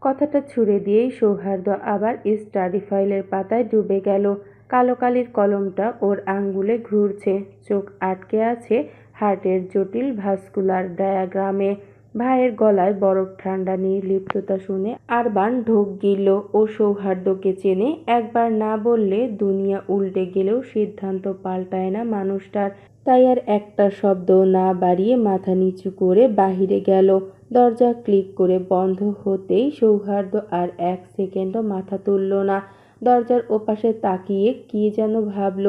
কথাটা ছুড়ে দিয়েই সৌহার্দ্য আবার স্টাডি ফাইলের পাতায় ডুবে গেল। কালো কালির কলমটা ওর আঙ্গুলে ঘুরছে, চোখ আটকে আছে হার্টের জটিল ভাস্কুলার ডায়াগ্রামে। ভাইয়ের গলায় বরফ ঠান্ডা নির্লিপ্ততা শুনে আরবান ঢোক গিলল। ও সৌহার্দ্যকে চেনে, একবার না বললে দুনিয়া উল্টে গেলেও সিদ্ধান্ত পাল্টায় না মানুষটার। তাই আর একটা শব্দ না বাড়িয়ে মাথা নিচু করে বাহিরে গেল। দরজা ক্লিক করে বন্ধ হতেই সৌহার্দ্য আর এক সেকেন্ডও মাথা তুলল না। দরজার ওপাশে তাকিয়ে কি যেন ভাবল,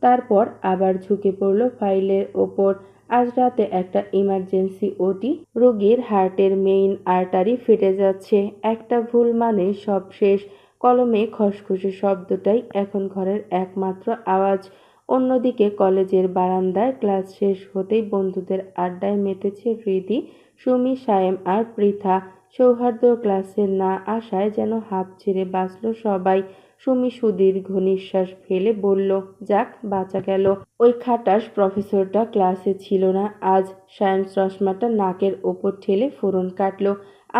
তারপর আবার ঝুঁকে পড়ল ফাইলের ওপর। আজ রাতে একটা ইমার্জেন্সি ওটি, রোগীর হার্টের মেইন আর্টারি ফেটে যাচ্ছে। একটা ভুল মানে সব শেষ। কলমে খসখসে শব্দটাই এখন ঘরের একমাত্র আওয়াজ। অন্যদিকে কলেজের বারান্দায় ক্লাস শেষ হতেই বন্ধুদের আড্ডায় মেতেছে হৃদি, সুমি, সায়েম আর পৃথা। সৌহার্দ্য ক্লাসে না আসায় যেন হাঁপ ছেড়ে বাঁচল সবাই। সুমি সুদীর্ঘ নিঃশ্বাস ফেলে বলল, যাক বাঁচা গেল। ওই খাটাস প্রফেসরটা ক্লাসে ছিল না আজ। সায়েম চশমাটা নাকের ওপর ঠেলে ফোড়ন কাটল।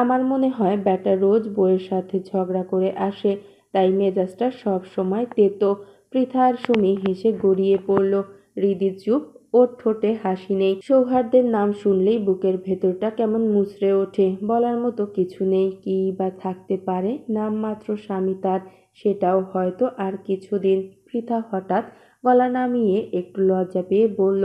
আমার মনে হয় ব্যাটা রোজ বইয়ের সাথে ঝগড়া করে আসে, তাই মেজাজটা সব সময় তেতো। পৃথা আর সুমি হেসে গড়িয়ে পড়ল। হৃদি চুপ, ওর ঠোঁটে হাসি নেই। সৌহার্দ্যের নাম শুনলেই বুকের ভেতরটা কেমন মুচড়ে ওঠে। বলার মতো কিছু নেই, কী বা থাকতে পারে, নামমাত্র স্বামী তার, সেটাও হয়তো আর কিছুদিন। পৃথা হঠাৎ গলা নামিয়ে একটু লজ্জা পেয়ে বলল,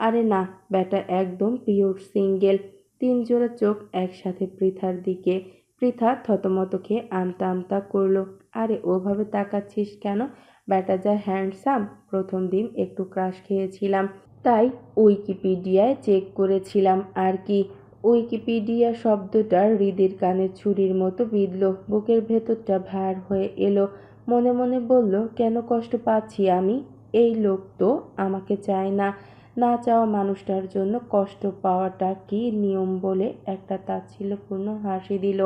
আরে না, ব্যাটা একদম পিওর সিঙ্গেল। তিন জোড়া চোখ একসাথে পৃথার দিকে। পৃথা থতমত খেয়ে আমতা আমতা করল। আরে ওভাবে তাকাচ্ছিস কেন? ব্যাটা যা হ্যান্ডসাম, প্রথম দিন একটু ক্রাশ খেয়েছিলাম, তাই উইকিপিডিয়ায় চেক করেছিলাম আর কি। উইকিপিডিয়া শব্দটা হৃদির কানে ছুরির মতো বিঁধল। বুকের ভেতরটা ভার হয়ে এলো। মনে মনে বলল, কেন কষ্ট পাচ্ছি আমি? এই লোক তো আমাকে চায় না। না চাওয়া মানুষটার জন্য কষ্ট পাওয়াটা কি নিয়ম বলে একটা তাচ্ছিল্যপূর্ণ হাসি দিল।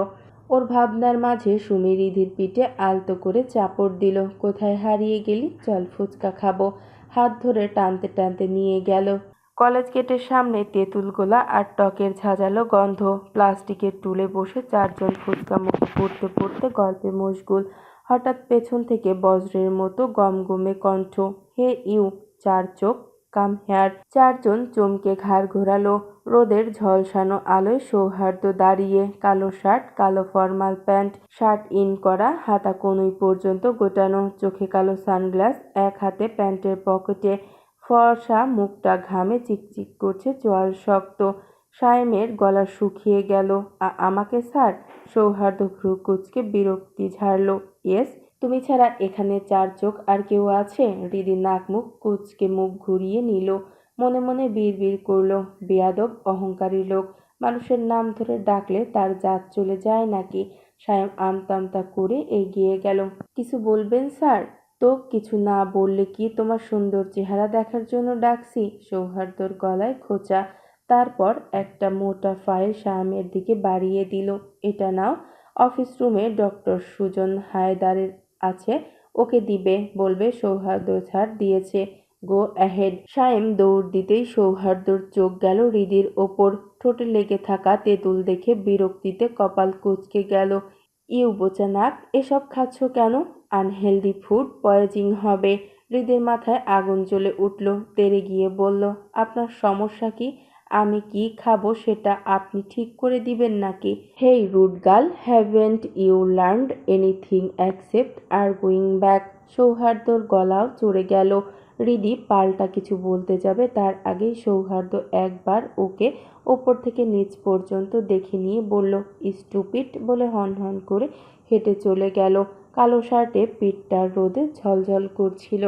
ওর ভাবনার মাঝে সুমি হৃদির পিঠে আলতো করে চাপড় দিল। কোথায় হারিয়ে গেলি? চল ফুচকা খাবো। হাত ধরে টানতে টানতে নিয়ে গেল। কলেজ গেটের সামনে তেঁতুল গোলা আর টকের ঝাঁঝালো গন্ধ। প্লাস্টিকের টুলে বসে চারজন ফুচকা মুখে পুড়তে পুড়তে গল্পে মশগুল। হঠাৎ পেছন থেকে বজ্রের মতো গমগমে কণ্ঠ, হে ইউ, চার চোখ, কাম হেয়ার। চারজন চমকে ঘাড় ঘোরালো। রোদের ঝলসানো আলোয় সৌহার্দ্য দাঁড়িয়ে, কালো শার্ট, কালো ফরমাল প্যান্ট, শার্ট ইন করা, হাতা কনুই পর্যন্ত গোটানো, চোখে কালো সানগ্লাস, এক হাতে প্যান্টের পকেটে। ফর্সা মুখটা ঘামে চিকচিক করছে, চোয়াল শক্ত। সায়েমের গলা শুকিয়ে গেল। আমাকে স্যার? সৌহার্দ্য ভ্রু কুঁচকে বিরক্তি ঝাড়ল। ইয়েস। তুমি ছাড়া এখানে চার চোখ আর কেউ আছে? হৃদি নাক মুখ কুঁচকে মুখ ঘুরিয়ে নিল। মনে মনে বিড়বিড় করল, বেয়াদব অহংকারী লোক, মানুষের নাম ধরে ডাকলে তার জাত চলে যায় নাকি? সায়েম আমতা আমতা করে এগিয়ে গেল। কিছু বলবেন স্যার? তো কিছু না বললে কি তোমার সুন্দর চেহারা দেখার জন্য ডাকছি? সৌহার্দ্যর গলায় খোঁচা। তারপর একটা মোটা ফাইল সায়েমের দিকে বাড়িয়ে দিল। এটা নাও, অফিস রুমে ডক্টর সুজন হায়দারের আছে, ওকে দিবে, বলবে সৌহার্দ্য ছাড় দিয়েছে। Go ahead. সায়েম দৌড় দিতেই সৌহার্দ্যর চোখ গেল হৃদির ওপর। ঠোঁটে লেগে থাকা তেঁতুল দেখে বিরক্তিতে কপাল কুঁচকে গেল। ইউ বোচা নাক, এসব খাচ্ছ কেন? আনহেলদি ফুড পয়জিং হবে। হৃদির মাথায় আগুন জ্বলে উঠল। তেড়ে গিয়ে বলল, আপনার সমস্যা কি? আমি কি খাবো সেটা আপনি ঠিক করে দিবেন নাকি? Hey rude girl, haven't you learned anything except arguing back? সৌহার্দ্যর গলাও চড়ে গেল। হৃদি পাল্টা কিছু বলতে যাবে, তার আগেই সৌহার্দ্য একবার ওকে ওপর থেকে নিচ পর্যন্ত দেখে নিয়ে বলল, স্টুপিড, বলে হনহন করে হেঁটে চলে গেল। কালো শার্টে পিঠটা রোদে ঝলঝল করছিল।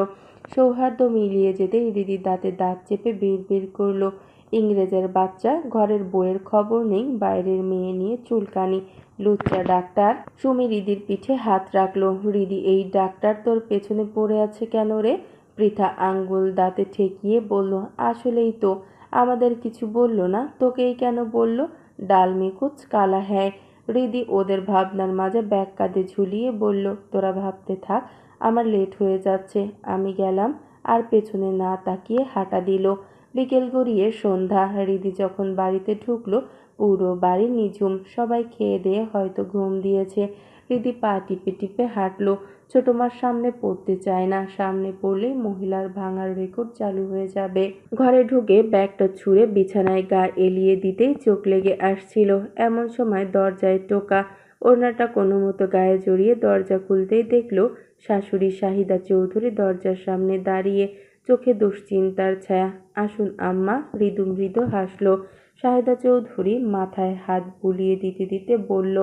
সৌহার্দ্য মিলিয়ে যেতে হৃদি দাঁতে দাঁত চেপে বিড়বিড় করল, ইংরেজের বাচ্চা, ঘরের বইয়ের খবর নেই, বাইরের মেয়ে নিয়ে চুলকানি, লুচ্চা ডাক্তার। সুমি হৃদির পিঠে হাত রাখলো। হৃদি, এই ডাক্তার তোর পেছনে পড়ে আছে কেন রে? পৃথা আঙ্গুল দাঁতে ঠেকিয়ে বলল, আসলেই তো, আমাদের কিছু বলল না, তোকেই কেন বলল? ডাল মে কুচ কালা হ্যায়। হৃদি ওদের ভাবনার মাঝে ব্যাগ কাঁধে ঝুলিয়ে বলল, তোরা ভাবতে থাক, আমার লেট হয়ে যাচ্ছে, আমি গেলাম। আর পেছনে না তাকিয়ে হাঁটা দিল। বিকেল গড়িয়ে সন্ধ্যা। হৃদি যখন বাড়িতে ঢুকলো পুরো বাড়ি নিঝুম, সবাই খেয়ে দিয়ে হয়তো ঘুম দিয়েছে। হৃদি পা টিপে টিপে হাঁটলো। ছোট মার সামনে পড়তে চায় না, সামনে পড়লেই মহিলার ভাঙার রেকর্ড চালু হয়ে যাবে। ঘরে ঢুকে ব্যাগটা ছুঁড়ে বিছানায় গা এলিয়ে দিতেই চোখ লেগে আসছিল। এমন সময় দরজায় টোকা। ওড়নাটা কোনো মতো গায়ে জড়িয়ে দরজা খুলতেই দেখল শাশুড়ি শাহিদা চৌধুরী দরজার সামনে দাঁড়িয়ে, চোখে দুশ্চিন্তার ছায়া। আসুন আম্মা। মৃদু মৃদু হাসল। শাহিদা চৌধুরী মাথায় হাত বুলিয়ে দিতে দিতে বলল,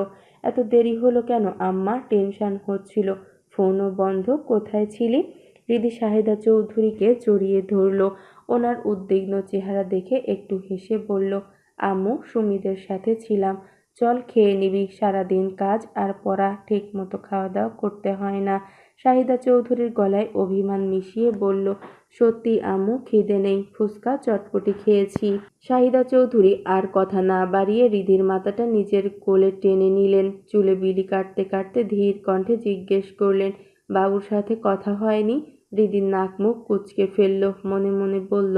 এত দেরি হলো কেন আম্মা? টেনশন হচ্ছিল। ফোনও বন্ধ, কোথায় ছিলি? হৃদি শাহিদা চৌধুরীকে জড়িয়ে ধরল। ওনার উদ্বিগ্ন চেহারা দেখে একটু হেসে বলল, আম্মু সুমিদের সাথে ছিলাম। চল খেয়ে নিবি, সারাদিন কাজ আর পড়া, ঠিক মতো খাওয়া দাওয়া করতে হয় না। শাহিদা চৌধুরীর গলায় অভিমান মিশিয়ে বলল, সত্যি আম্মু খিদে নেই, ফুচকা চটপটি খেয়েছি। শাহিদা চৌধুরী আর কথা না বাড়িয়ে হৃদির মাথাটা নিজের কোলে টেনে নিলেন। চুলে বিলি কাটতে কাটতে ধীর কণ্ঠে জিজ্ঞেস করলেন, বাবুর সাথে কথা হয়নি? হৃদির নাক মুখ কুঁচকে ফেলল, মনে মনে বলল,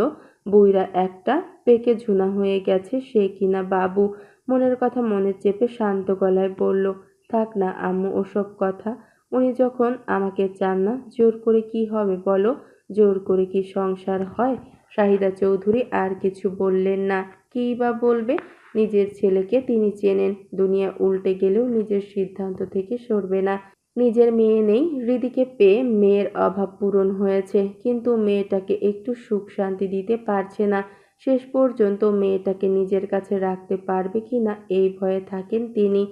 বুইড়া একটা, পেকে ঝুনা হয়ে গেছে সে কিনা বাবু। মনের কথা মনে চেপে শান্ত গলায় বলল, থাক না আম্মু ওসব কথা। উনি যখন আমাকে চান না, জোর করে কি হবে বলো? জোর করে কি সংসার হয়? শাহিদা চৌধুরী আর কিছু বললেন না। কী বা বলবে? নিজের ছেলেকে তিনি চেনেন। দুনিয়া উল্টে গেলেও নিজের সিদ্ধান্ত থেকে সরবে না। নিজের মেয়ে নেই, হৃদিকে পেয়ে মেয়ের অভাব পূরণ হয়েছে, কিন্তু মেয়েটাকে একটু সুখ শান্তি দিতে পারছে না। শেষ পর্যন্ত মেয়েটাকে নিজের কাছে রাখতে পারবে কিনা এই ভয়ে থাকেন তিনি।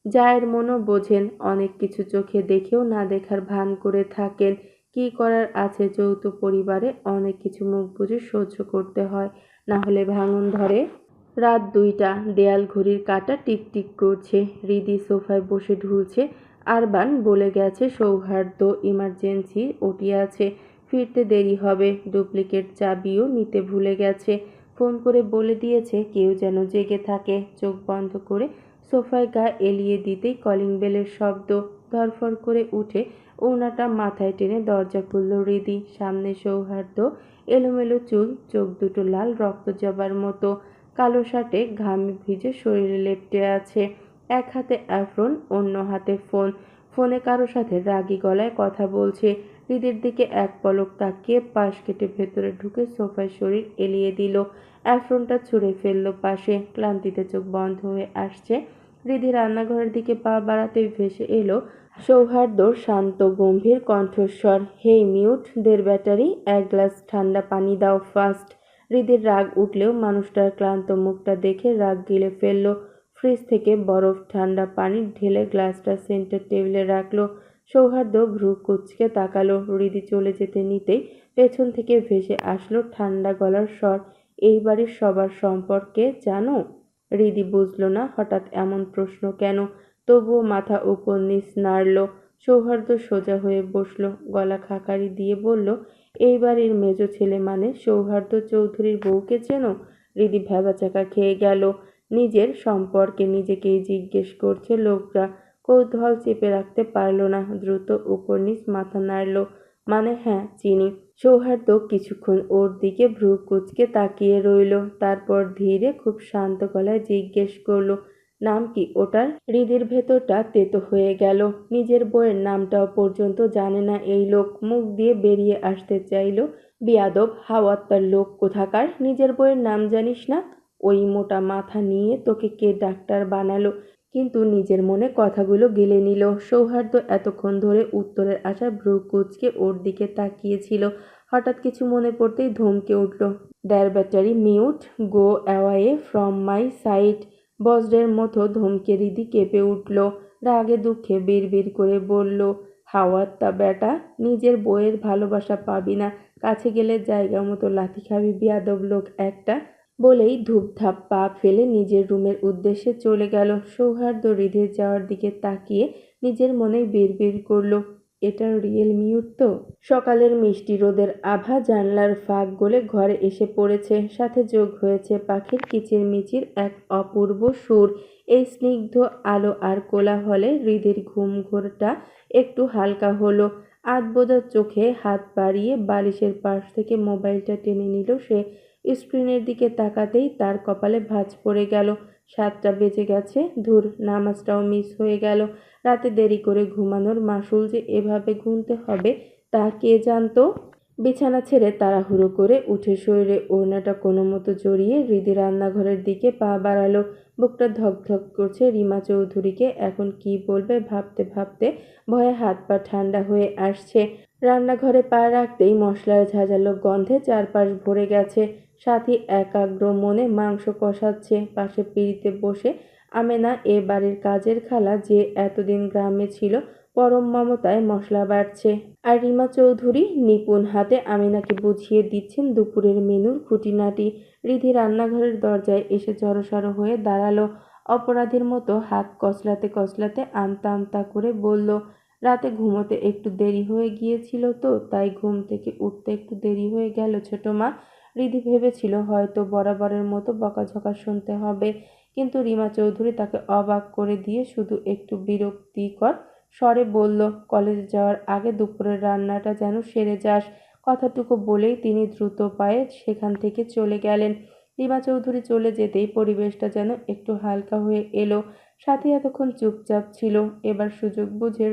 জায়ের মনও বোঝেন, অনেক কিছু চোখে দেখেও না দেখার ভান করে থাকেন। কি করার আছে, যৌথ পরিবারে অনেক কিছু মুখ বুজে সহ্য করতে হয়, না হলে ভাঙন ধরে। রাত ২টা, দেয়াল ঘড়ির কাঁটা টিকটিক করছে। হৃদি সোফায় বসে ঢুলছে। আরবান বলে গেছে সৌহার্দ্য ইমার্জেন্সি ওটি আছে, ফিরতে দেরি হবে। ডুপ্লিকেট চাবিও নিতে ভুলে গেছে। ফোন করে বলে দিয়েছে কেউ যেন জেগে থাকে। চোখ বন্ধ করে সোফায় গা এলিয়ে দিতেই কলিং বেলের শব্দ। ধরফর করে উঠে ওড়নাটা মাথায় টেনে দরজা খুলল হৃদি। সামনে সৌহার্দ্য, এলোমেলো চুল, চোখ দুটো লাল রক্ত জবার মতো, কালো শার্টে ঘামে ভিজে শরীরে লেপ্টে আছে। এক হাতে অ্যাপ্রন, অন্য হাতে ফোন। ফোনে কারো সাথে রাগী গলায় কথা বলছে। হৃদির দিকে এক পলক তাকিয়ে পাশ কেটে ভেতরে ঢুকে সোফায় শরীর এলিয়ে দিল। অ্যাপ্রনটা ছুঁড়ে ফেলল পাশে। ক্লান্তিতে চোখ বন্ধ হয়ে আসছে। হৃদি রান্নাঘরের দিকে পা বাড়াতেই ভেসে এলো সৌহার্দ্যর শান্ত গম্ভীর কণ্ঠস্বর, হেই মিউট, দের ব্যাটারি, এক গ্লাস ঠান্ডা পানি দাও ফাস্ট। হৃদির রাগ উঠলেও মানুষটার ক্লান্ত মুখটা দেখে রাগ গিলে ফেলল। ফ্রিজ থেকে বরফ ঠান্ডা পানি ঢেলে গ্লাসটা সেন্টার টেবিলে রাখলো। সৌহার্দ্য ভ্রু কুঁচকে তাকালো। হৃদি চলে যেতে নিতেই পেছন থেকে ভেসে আসলো ঠান্ডা গলার স্বর, এই বাড়ির সবার সম্পর্কে জানো? হৃদি বুঝল না হঠাৎ এমন প্রশ্ন কেন, তবুও মাথা উপর নিচ নাড়ল। সৌহার্দ্য সোজা হয়ে বসল, গলা খাকারি দিয়ে বলল, এই বাড়ির মেজ ছেলে মানে সৌহার্দ্য চৌধুরীর বউকে চেনো? হৃদি ভ্যাবাচ্যাকা খেয়ে গেল। নিজের সম্পর্কে নিজেকেই জিজ্ঞেস করছে লোকরা। কৌতূহল চেপে রাখতে পারল না, দ্রুত উপর নিচ মাথা নাড়ল। মানে হ্যাঁ, চিনি। সৌহার্দ্য কিছুক্ষণ ওর দিকে ভ্রু কুঁচকে তাকিয়ে রইল, তারপর ধীরে খুব শান্ত গলায় জিজ্ঞেস করল, নাম কি ওটার? হৃদির ভেতরটা তেতো হয়ে গেল। নিজের বইয়ের নামটাও পর্যন্ত জানে না এই লোক। মুখ দিয়ে বেরিয়ে আসতে চাইল, বিয়াদব হাওয়াত্তার লোক কোথাকার, নিজের বইয়ের নাম জানিস না? ওই মোটা মাথা নিয়ে তোকে কে ডাক্তার বানালো? কিন্তু নিজের মনে কথাগুলো গিলে নিল। সৌহার্দ্য এতক্ষণ ধরে উত্তরের আশা ভ্রু কুঁচকে ওর দিকে তাকিয়েছিল। হঠাৎ কিছু মনে পড়তেই ধমকে উঠল, there battery mute, go away from my sight. বজ্রের মতো ধমকে হৃদি কেঁপে উঠল। রাগে দুঃখে বিড়বিড় করে বলল, হাওয়াত্তা ব্যাটা, নিজের বইয়ের ভালোবাসা পাবি না, কাছে গেলে জায়গা মতো লাথি খাবি বিয়াদব লোক একটা। বলেই ধূপধাপ পা ফেলে নিজের রুমের উদ্দেশ্যে চলে গেল। সৌহার্দ্য হৃদির যাওয়ার দিকে তাকিয়ে নিজের মনেই বিড়বিড় করল, এটা রিয়েল মিউট তো? সকালের মিষ্টি রোদের আভা জানলার ফাঁক গলে ঘরে এসে পড়েছে, সাথে যোগ হয়েছে পাখির কিচিরমিচির এক অপূর্ব সুর। এই স্নিগ্ধ আলো আর কোলাহলে হৃদির ঘুমঘোরটা একটু হালকা হলো। আধবোজা চোখে হাত বাড়িয়ে বালিশের পাশ থেকে মোবাইলটা টেনে নিল সে। স্ক্রিনের দিকে তাকাতেই তার কপালে ভাঁজ পড়ে গেল। 7টা বেজে গেছে। ধুর, নামাজটাও মিস হয়ে গেল। রাতে দেরি করে ঘুমানোর মাসুল যে এভাবে গুনতে হবে তা কে জানতো। বিছানা ছেড়ে তাড়াহুড়ো করে উঠে শরীরে ওড়নাটা কোনোমতো জড়িয়ে হৃদি রান্নাঘরের দিকে পা বাড়ালো। বুকটা ধকধক করছে। রিমা চৌধুরীকে এখন কি বলবে ভাবতে ভাবতে ভয়ে হাত পা ঠান্ডা হয়ে আসছে। রান্নাঘরে পা রাখতেই মশলার ঝাঁঝালো গন্ধে চারপাশ ভরে গেছে। সাথী একাগ্র মনে মাংস কষাচ্ছে। পাশে পিঁড়িতে বসে আমেনা, এ বাড়ির কাজের খালা যে এতদিন গ্রামে ছিল, পরম মমতায় মশলা বাটছে। আর রিমা চৌধুরী নিপুণ হাতে আমিনাকে বুঝিয়ে দিচ্ছেন দুপুরের মেনুর খুঁটিনাটি। রিধি রান্নাঘরের দরজায় এসে জড়সড় হয়ে দাঁড়ালো। অপরাধীর মতো হাত কচলাতে কচলাতে আমতা আমতা করে বলল, রাতে ঘুমোতে একটু দেরি হয়ে গিয়েছিল তো, তাই ঘুম থেকে উঠতে একটু দেরি হয়ে গেল ছোট মা। রিধি ভেবেছিল হয়তো বরাবরের মতো বকাঝকা শুনতে হবে, কিন্তু রিমা চৌধুরী তাকে অবাক করে দিয়ে শুধু একটু বিরক্তিকর স্বরে বলল, কলেজে যাওয়ার আগে দুপুরের রান্নাটা যেন সেরে যাস। কথাটুকু বলেই তিনি দ্রুত পায়ে সেখান থেকে চলে গেলেন। রিমা চৌধুরী চলে যেতেই পরিবেশটা যেন একটু হালকা হয়ে এলো। সাথী এতক্ষণ চুপচাপ ছিল, এবার সুযোগ বুঝে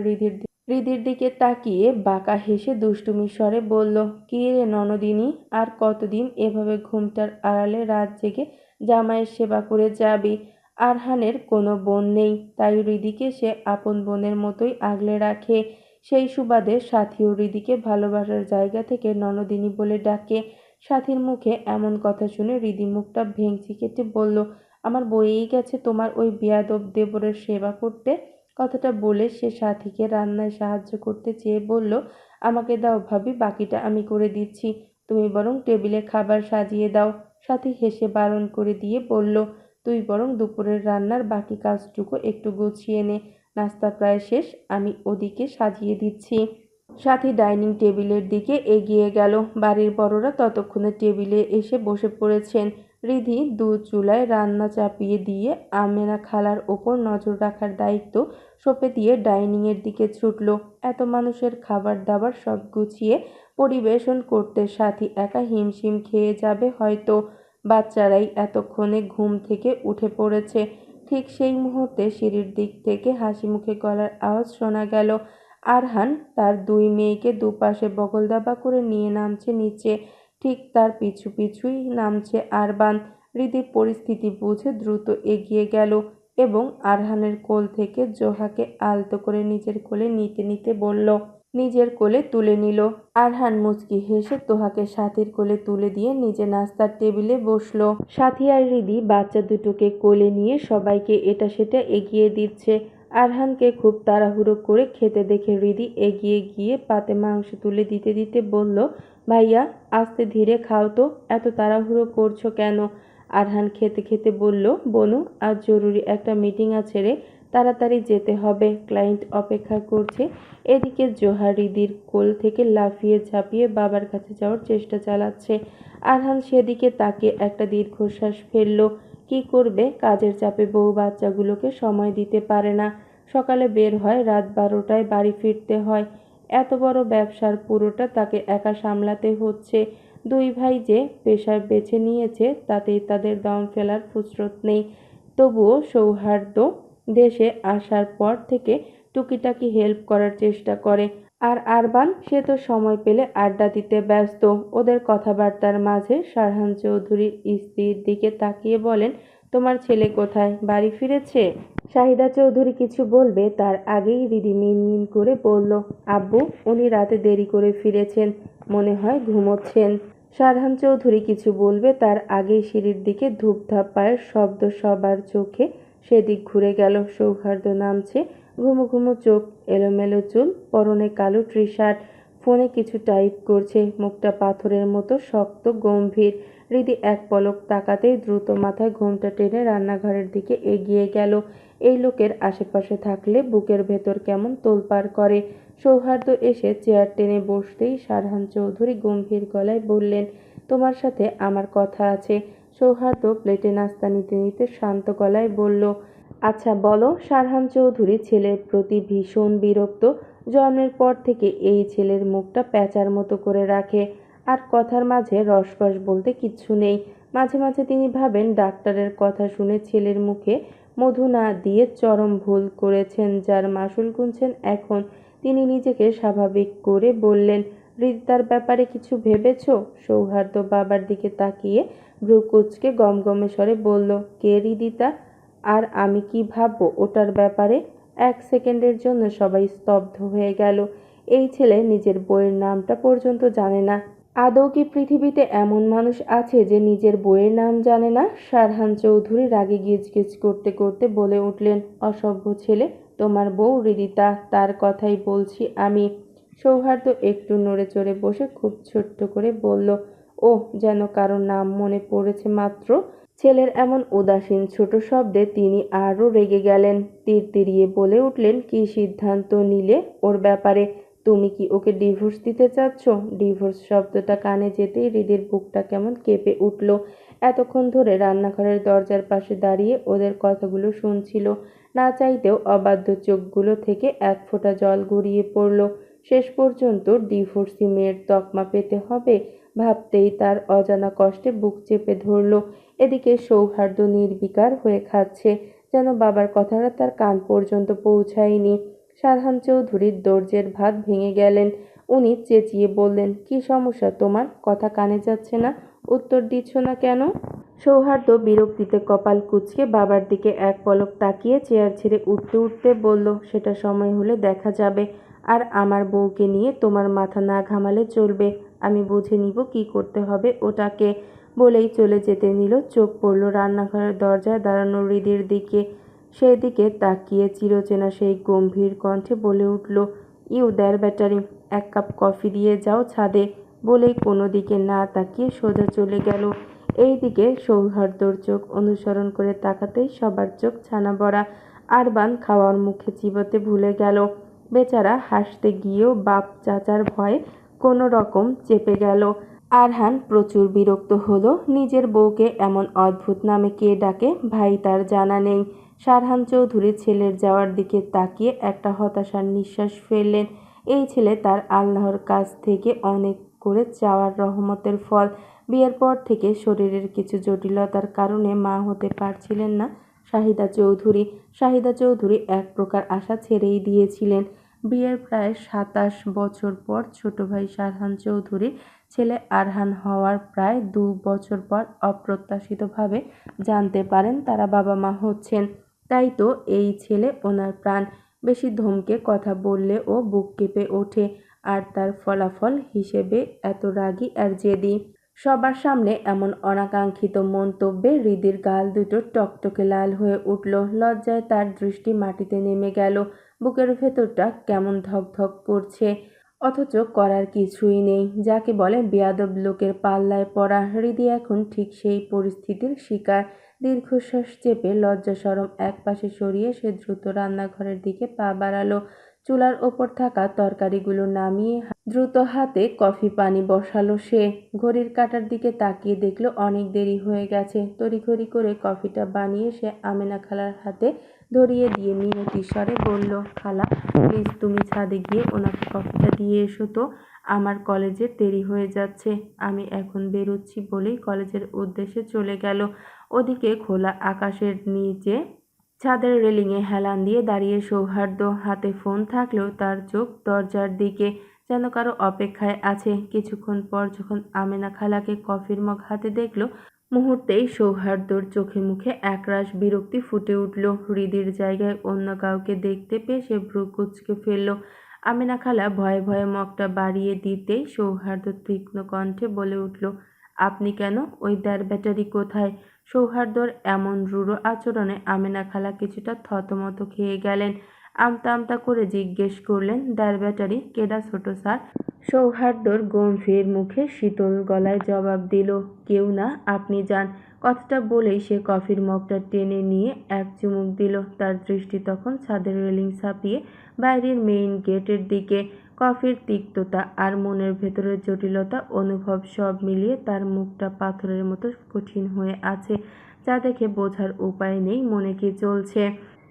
হৃদির দিকে তাকিয়ে বাঁকা হেসে দুষ্টুমি স্বরে বলল, কি রে ননদিনী, আর কতদিন এভাবে ঘুমটার আড়ালে রাত জেগে জামাইয়ের সেবা করে যাবি? আরহানের কোনো বোন নেই, তাই হৃদিকে সে আপন বোনের মতোই আগলে রাখে। সেই সুবাদে সাথীও হৃদিকে ভালোবাসার জায়গা থেকে ননদিনী বলে ডাকে। সাথীর মুখে এমন কথা শুনে হৃদি মুখটা ভেঙচি কেটে বলল, আমার বয়েই গেছে তোমার ওই বেয়াদব দেবরের সেবা করতে। কথাটা বলে সে সাথীকে রান্নায় সাহায্য করতে চেয়ে বলল, আমাকে দাও ভাবি, বাকিটা আমি করে দিচ্ছি। তুমি বরং টেবিলে খাবার সাজিয়ে দাও। সাথী হেসে বারণ করে দিয়ে বলল, তুই বরং দুপুরের রান্নার বাকি কাজটুকু একটু গুছিয়ে নে। নাস্তা প্রায় শেষ, আমি ওদিকে সাজিয়ে দিচ্ছি। সাথী ডাইনিং টেবিলের দিকে এগিয়ে গেল। বাড়ির বড়রা ততক্ষণে টেবিলে এসে বসে পড়েছেন। রিধি দু চুলায় রান্না চাপিয়ে দিয়ে আমেনা খালার ওপর নজর রাখার দায়িত্ব সঁপে দিয়ে ডাইনিংয়ের দিকে ছুটল। এত মানুষের খাবার দাবার সব গুছিয়ে পরিবেশন করতে সাথী একা হিমশিম খেয়ে যাবে হয়তো। বাচ্চারাই এতক্ষণে ঘুম থেকে উঠে পড়েছে। ঠিক সেই মুহূর্তে সিঁড়ির দিক থেকে হাসিমুখে গলার আওয়াজ শোনা গেল। আরহান তার দুই মেয়েকে দুপাশে বগলদাবা করে নিয়ে নামছে নিচে। ঠিক তার পিছু পিছুই নামছে আরবান। হৃদি পরিস্থিতি বুঝে দ্রুত এগিয়ে গেল এবং আরহানের কোল থেকে জোহাকে আলতো করে নিজের কোলে নিতে নিতে বলল, নিজের কোলে তুলে নিল। আরহান মুচকি হেসে তোহাকে সাথীর কোলে তুলে দিয়ে নিজে নাস্তার টেবিলে বসলো। সাথী আর হৃদি বাচ্চা দুটোকে কোলে নিয়ে সবাইকে এটা সেটা এগিয়ে দিচ্ছে। আরহানকে খুব তাড়াহুড়ো করে খেতে দেখে হৃদি এগিয়ে গিয়ে পাতে মাংস তুলে দিতে দিতে বলল, ভাইয়া আস্তে ধীরে খাও তো, এত তাড়াহুড়ো করছো কেন? আরহান খেতে খেতে বলল, বনু আজ জরুরি একটা মিটিং আছে রে, তাড়াতাড়ি যেতে হবে, ক্লায়েন্ট অপেক্ষা করছে। এদিকে জোহা হৃদির কোল থেকে লাফিয়ে ঝাঁপিয়ে বাবার কাছে যাওয়ার চেষ্টা চালাচ্ছে। আরহান সেদিকে তাকিয়ে একটা দীর্ঘশ্বাস ফেলল। কি করবে, কাজের চাপে বউ বাচ্চাগুলোকে সময় দিতে পারে না। সকালে বের হয়, রাত 12টায় বাড়ি ফিরতে হয়। এত বড় ব্যবসার পুরোটা তাকে একা সামলাতে হচ্ছে। দুই ভাই যে পেশা বেছে নিয়েছে তাতেই তাদের দম ফেলার ফুসরত নেই। তবুও সৌহার্দ্য দেশে আসার পর থেকে টুকিটাকি হেল্প করার চেষ্টা করে। আর আরবান, সে তো সময় পেলে আড্ডা দিতে ব্যস্ত। ওদের কথাবার্তার মাঝে সারহান চৌধুরীর স্ত্রীর দিকে তাকিয়ে বলেন, তোমার ছেলে কোথায়, বাড়ি ফিরেছে? শাহিদা চৌধুরী কিছু বলবে তার আগেই হৃদি মিনমিন করে বলল, আব্বু, উনি রাতে দেরি করে ফিরেছেন, মনে হয় ঘুমোচ্ছেন। সারহান চৌধুরী কিছু বলবে তার আগেই সিঁড়ির দিকে ধূপধাপ পায়ের শব্দ সবার চোখে সেদিক ঘুরে গেল। সৌহার্দ্য নামছে, ঘুমো ঘুমো চোখ, এলোমেলো চুল, পরনে কালো টি-শার্ট, ফোনে কিছু টাইপ করছে, মুখটা পাথরের মতো শক্ত গম্ভীর। হৃদি এক পলক তাকাতেই দ্রুত মাথায় ঘোমটা টেনে রান্নাঘরের দিকে এগিয়ে গেল। এই লোকের আশেপাশে থাকলে বুকের ভেতর কেমন তোলপাড় করে। সৌহার্দ্য এসে চেয়ার টেনে বসতেই সারহান চৌধুরী গম্ভীর গলায় বললেন, তোমার সাথে আমার কথা আছে। সৌহার্দ্য প্লেটে নাস্তা নিতে নিতে শান্ত গলায় বলল, আচ্ছা বলো। সারহান চৌধুরী ছেলের প্রতি ভীষণ বিরক্ত। জন্মের পর থেকে এই ছেলের মুখটা প্যাঁচার মতো করে রাখে, আর কথার মাঝে রসকস বলতে কিচ্ছু নেই। মাঝে মাঝে তিনি ভাবেন ডাক্তারের কথা শুনে ছেলের মুখে মধু না দিয়ে চরম ভুল করেছেন, যার মাসুল গুনছেন এখন। তিনি নিজেকে স্বাভাবিক করে বললেন, হৃদিতার ব্যাপারে কিছু ভেবেছ? সৌহার্দ্য বাবার দিকে তাকিয়ে ভ্রু কুঁচকে গমগমে স্বরে বলল, কে হৃদিতা? আর আমি কি ভাববো ওটার ব্যাপারে? এক সেকেন্ডের জন্য সবাই স্তব্ধ হয়ে গেল। এই ছেলে নিজের বইয়ের নামটা পর্যন্ত জানে না। আদৌ কি পৃথিবীতে এমন মানুষ আছে যে নিজের বইয়ের নাম জানে না? সারহান চৌধুরী রাগে গিজগিজ করতে করতে বলে উঠলেন, অসভ্য ছেলে, তোমার বউ হৃদিতা, তার কথাই বলছি আমি। সৌহার্দ্য একটু নড়ে চড়ে বসে খুব ছোট্ট করে বলল, ওহ, যেন কারো নাম মনে পড়েছে মাত্র। ছেলের এমন উদাসীন ছোট শব্দে তিনি আরও রেগে গেলেন। তিরতিরিয়ে বলে উঠলেন, কি সিদ্ধান্ত নিলে ওর ব্যাপারে? তুমি কি ওকে ডিভোর্স দিতে চাচ্ছ? ডিভোর্স শব্দটা কানে যেতেই হৃদির বুকটা কেমন কেঁপে উঠল। এতক্ষণ ধরে রান্নাঘরের দরজার পাশে দাঁড়িয়ে ওদের কথাগুলো শুনছিল। না চাইতেও অবাধ্য চোখগুলো থেকে এক ফোঁটা জল গড়িয়ে পড়ল। শেষ পর্যন্ত ডিভোর্সি মেয়ের তকমা পেতে হবে ভাবতেই তার অজানা কষ্টে বুক চেপে ধরল। এদিকে সৌহার্দ্য নির্বিকার হয়ে খাচ্ছে, যেন বাবার কথাটা তার কান পর্যন্ত পৌঁছায়নি। সারহান চৌধুরীর ধৈর্যের ভাত ভেঙে গেলেন। উনি চেঁচিয়ে বললেন, কি সমস্যা তোমার? কথা কানে যাচ্ছে না? উত্তর দিচ্ছ না কেন? সৌহার্দ্য বিরক্তিতে কপাল কুঁচকে বাবার দিকে এক পলক তাকিয়ে চেয়ার ছেড়ে উঠতে উঠতে বলল, সেটা সময় হলে দেখা যাবে। আর আমার বউকে নিয়ে তোমার মাথা না ঘামালে চলবে। আমি বুঝে নিব কি করতে হবে ওটাকে। বলেই চলে যেতে নিল। চোখ পড়ল রান্নাঘরের দরজায় দাঁড়ানো হৃদির দিকে। সেদিকে তাকিয়ে চিরচেনা সেই গম্ভীর কণ্ঠে বলে উঠল, ইউ দ্যার ব্যাটারি, এক কাপ কফি দিয়ে যাও ছাদে। বলেই কোনো দিকে না তাকিয়ে সোজা চলে গেল। এইদিকে সৌহার্দ্যর চোখ অনুসরণ করে তাকাতেই সবার চোখ ছানা বড়া। আরবান খাওয়ার মুখে চিবোতে ভুলে গেল। বেচারা হাসতে গিয়েও বাপ চাচার ভয়ে কোনো রকম চেপে গেল। আরহান প্রচুর বিরক্ত হলো। নিজের বউকে এমন অদ্ভুত নামে কে ডাকে ভাই তার জানা নেই। সারহান চৌধুরী ছেলের যাওয়ার দিকে তাকিয়ে একটা হতাশার নিঃশ্বাস ফেললেন। এই ছেলে তার আল্লাহর কাছ থেকে অনেক করে চাওয়ার রহমতের ফল। বিয়ের পর থেকে শরীরের কিছু জটিলতার কারণে মা হতে পারছিলেন না শাহিদা চৌধুরী। শাহিদা চৌধুরী এক প্রকার আশা ছেড়েই দিয়েছিলেন। বিয়ের প্রায় ২৭ বছর পর ছোট ভাই সারহান চৌধুরীর ছেলে আরহান হওয়ার প্রায় ২ বছর পর অপ্রত্যাশিতভাবে জানতে পারেন তারা বাবা মা হচ্ছেন। তাই তো এই ছেলে ওনার প্রাণ। বেশি ধমকে কথা বললে ও বুক কেঁপে ওঠে। আর তার ফলাফল হিসেবে এত রাগী আর জেদি। সবার সামনে এমন অনাকাঙ্ক্ষিত মন্তব্যে হৃদির গাল দুটো টকটকে লাল হয়ে উঠল। লজ্জায় তার দৃষ্টি মাটিতে নেমে গেল। বুকের ভেতরটা কেমন ধকধক করছে। অথচ করার কিছুই নেই। যাকে বলে বেয়াদব লোকের পাল্লায় পড়া। হৃদি এখন ঠিক সেই পরিস্থিতির শিকার। দীর্ঘশ্বাস চেপে লজ্জা শরম একপাশে সরিয়ে সে দ্রুত রান্নাঘরের দিকে পা বাড়ালো। চুলার ওপর থাকা তরকারিগুলো নামিয়ে দ্রুত হাতে কফি পানি বসালো সে। ঘড়ির কাঁটার দিকে তাকিয়ে দেখল অনেক দেরি হয়ে গেছে। তড়িঘড়ি করে কফিটা বানিয়ে সে আমেনা খালার হাতে ধরিয়ে দিয়ে মিনতি স্বরে বলল, খালা প্লিজ তুমি ছাদে গিয়ে ওনাকে কফিটা দিয়ে এসো তো, আমার কলেজের দেরি হয়ে যাচ্ছে। আমি এখন বেরোচ্ছি বলেই কলেজের উদ্দেশ্যে চলে গেল। ওদিকে খোলা আকাশের নিচে ছাদের রেলিংয়ে হেলান দিয়ে দাঁড়িয়ে সৌহার্দ্য। হাতে ফোন থাকলেও তার চোখ দরজার দিকে, যেন কারো অপেক্ষায় আছে। কিছুক্ষণ পর যখন আমেনা খালাকে কফির মগ হাতে দেখল, মুহূর্তেই সৌহার্দ্যর চোখে মুখে একরাশ বিরক্তি ফুটে উঠল। হৃদির জায়গায় অন্য কাউকে দেখতে পেয়ে সে ভ্রু কুঁচকে ফেলল। আমেনা খালা ভয়ে ভয়ে মগটা বাড়িয়ে দিতেই সৌহার্দ্য তীক্ষ্ণ কণ্ঠে বলে উঠল, আপনি কেন? ওই দ্যার ব্যাটারি কোথায়? সৌহার্দ্যর এমন রূঢ় আচরণে আমেনা খালা কিছুটা থতমত খেয়ে গেলেন। আমতা আমতা করে জিজ্ঞেস করলেন, দ্যার ব্যাটারি কেডা ছোট স্যার? সৌহার্দ্যর গম্ভীর মুখে শীতল গলায় জবাব দিল, কেউ না, আপনি যান। কথাটা বলেই সে কফির মগটা টেনে নিয়ে এক চুমুক দিল। তার দৃষ্টি তখন ছাদের রেলিং ছাপিয়ে বাইরের মেইন গেটের দিকে। কফির তিক্ততা আর মনের ভেতরের জটিলতা অনুভব সব মিলিয়ে তার মুখটা পাথরের মতো কঠিন হয়ে আছে, যা দেখে বোঝার উপায় নেই মনে কি চলছে।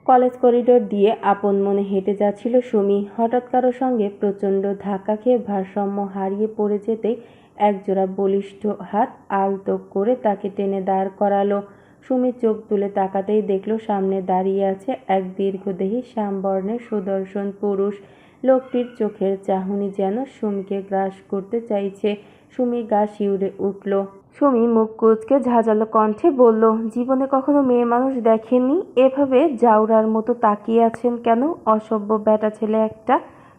কলেজ করিডোর দিয়ে আপন মনে হেঁটে যাচ্ছিল সুমি। হঠাৎ কারো সঙ্গে প্রচণ্ড ধাক্কা খেয়ে ভারসাম্য হারিয়ে পড়ে যেতেই একজোড়া বলিষ্ঠ হাত আলতো করে তাকে টেনে দাঁড় করালো। সুমি চোখ তুলে তাকাতেই দেখল সামনে দাঁড়িয়ে আছে এক দীর্ঘদেহী শ্যামবর্ণের সুদর্শন পুরুষ। লোকটির চোখের চাহনি যেন সুমিকে গ্রাস করতে চাইছে। সুমি গা শিউরে উঠল। সুমি মুখ কুঁচকে ঝাঁঝালো কণ্ঠে বলল, জীবনে কখনো মেয়ে মানুষ দেখেননি? এভাবে জাউরার মতো তাকিয়ে আছেন কেন? অসভ্য ব্যাটা ছেলে একটা।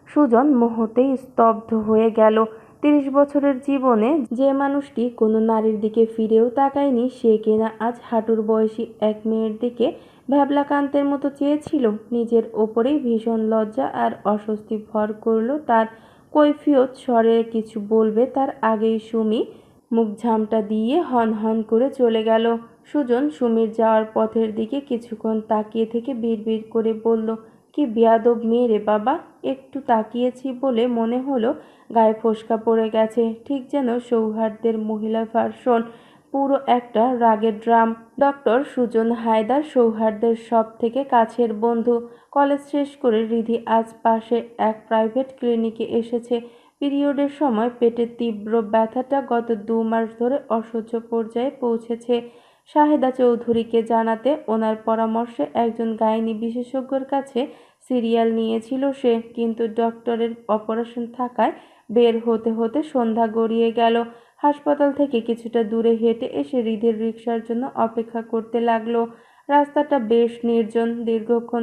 সুজন মুহূর্তেই স্তব্ধ হয়ে গেল। ৩০ বছরের জীবনে যে মানুষটি কোনো নারীর দিকে ফিরেও তাকায়নি, সে কিনা আজ হাঁটুর বয়সী এক মেয়ের দিকে ভ্যাবলাকান্তের মতো চেয়েছিল। নিজের ওপরেই ভীষণ লজ্জা আর অস্বস্তি ভর করল তার। কৈফিয়ত স্বরে কিছু বলবে তার আগেই সুমি মুখ ঝামটা দিয়ে হনহন করে চলে গেল। সুজন সুমির যাওয়ার পথের দিকে কিছুক্ষণ তাকিয়ে থেকে বিড়বিড় করে বলল, কি বেয়াদব মেয়ে রে বাবা! একটু তাকিয়েছি বলে মনে হলো গায়ে ফোস্কা পড়ে গেছে। ঠিক যেন সৌহার্দ্যের মহিলা ভার্সন, পুরো একটা রাগের ড্রাম। ডক্টর সুজন হায়দার সৌহার্দ্যের সব থেকে কাছের বন্ধু। কলেজ শেষ করে রিধি আজ পাশে এক প্রাইভেট ক্লিনিকে এসেছে। পিরিয়ডের সময় পেটের তীব্র ব্যথাটা গত ২ মাস ধরে অসহ্য পর্যায়ে পৌঁছেছে। শাহেদা চৌধুরীকে জানাতে ওনার পরামর্শে একজন গাইনি বিশেষজ্ঞর কাছে সিরিয়াল নিয়েছিল সে, কিন্তু ডক্টরের অপারেশন থাকায় বের হতে হতে সন্ধ্যা গড়িয়ে গেল। হাসপাতাল থেকে কিছুটা দূরে হেঁটে এসে রিধির রিকশার জন্য অপেক্ষা করতে লাগলো। রাস্তাটা বেশ নির্জন। দীর্ঘক্ষণ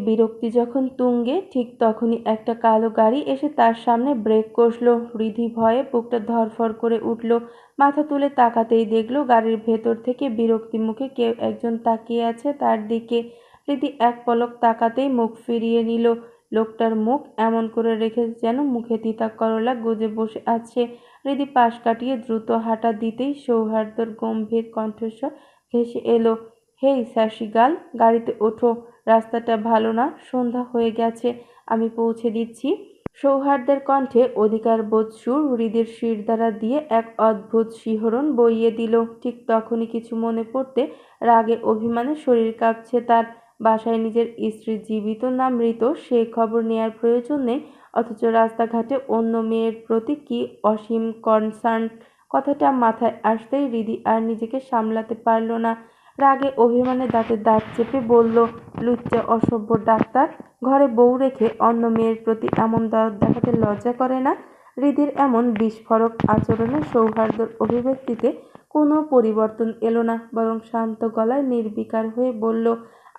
বিরক্তি যখন তুঙ্গে, ঠিক তখনই একটা কালো গাড়ি এসে তার সামনে ব্রেক কষল। রিধি ভয়ে বুকটা ধড়ফড় করে উঠল। মাথা তুলে তাকাতেই দেখল গাড়ির ভেতর থেকে বিরক্তি মুখে কেউ একজন তাকিয়ে আছে তার দিকে। রিধি এক পলক তাকাতেই মুখ ফিরিয়ে নিল। লোকটার মুখ এমন করে রেখেছে যেন মুখে তিতা করলা গুজে বসে আছে। রিধি পাশ কাটিয়ে দ্রুত হাঁটা দিতেই সৌহার্দ্যর গম্ভীর কণ্ঠস্বর ভেসে এলো, হেই স্যাসিগাল, গাড়িতে ওঠো। রাস্তাটা ভালো না, সন্ধ্যা হয়ে গেছে, আমি পৌঁছে দিচ্ছি। সৌহার্দ্যের কণ্ঠে অধিকারবোধ সুর হৃদির শিরদাঁড়া দিয়ে এক অদ্ভুত শিহরণ বইয়ে দিল। ঠিক তখনই কিছু মনে পড়তে রাগে অভিমানে শরীর কাঁপছে তার। বাসায় নিজের স্ত্রী জীবিত না মৃত সে খবর নেয়ার প্রয়োজন নেই, অথচ রাস্তাঘাটে অন্য মেয়ের প্রতি কি অসীম কনসার্ন। কথাটা মাথায় আসতেই রিধি আর নিজেকে সামলাতে পারল না। রাগে অভিমানে দাঁতে দাঁত চেপে বলল, লুচ্চা অসভ্য ডাক্তার! ঘরে বউ রেখে অন্য মেয়ের প্রতি এমন দরদ দেখাতে লজ্জা করে না? রিধির এমন বিস্ফোরক আচরণে সৌহার্দ্যর অভিব্যক্তিতে কোনো পরিবর্তন এলো না, বরং শান্ত গলায় নির্বিকার হয়ে বলল,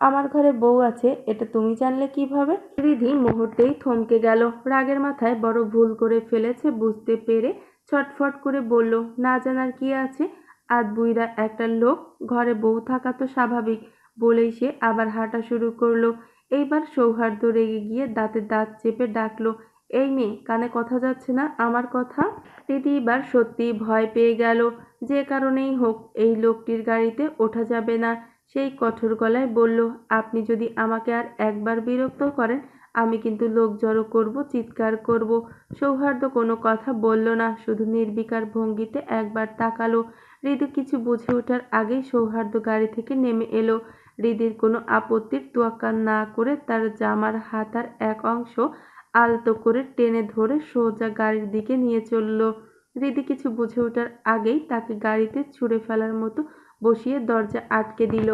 আমার ঘরে বউ আছে এটা তুমি জানলে কিভাবে? রিধি মুহূর্তেই থমকে গেল। রাগের মাথায় বড় ভুল করে ফেলেছে বুঝতে পেরে ছটফট করে বলল, না জানার কি আছে? আধবুইড়া একটা লোক, ঘরে বউ থাকা তো স্বাভাবিক, বলেই সে আবার হাঁটা শুরু করলো। এইবার সৌহার্দ্য রেগে গিয়ে দাঁতে দাঁত চেপে ডাকলো, এই মেয়ে, কানে কথা যাচ্ছে না আমার কথা? রিধি এবার সত্যিই ভয় পেয়ে গেল। যে কারণেই হোক এই লোকটির গাড়িতে ওঠা যাবে না। সেই কঠোর গলায় বলল, আপনি যদি আমাকে আর একবার বিরক্ত করেন আমি কিন্তু লোক জড়ো করব, চিৎকার করব। সৌহার্দ্য কোনো কথা বলল না, শুধু নির্বিকার ভঙ্গিতে একবার তাকালো। রিধি কিছু বুঝে ওঠার আগেই সৌহার্দ্য গাড়ি থেকে নেমে এলো। রিধির কোনো আপত্তির তোয়াক্কা না করে তার জামার হাতার এক অংশ আলতো করে টেনে ধরে সোজা গাড়ির দিকে নিয়ে চলল। রিধি কিছু বুঝে ওঠার আগেই তাকে গাড়িতে ছুঁড়ে ফেলার মতো বসিয়ে দরজা আটকে দিল।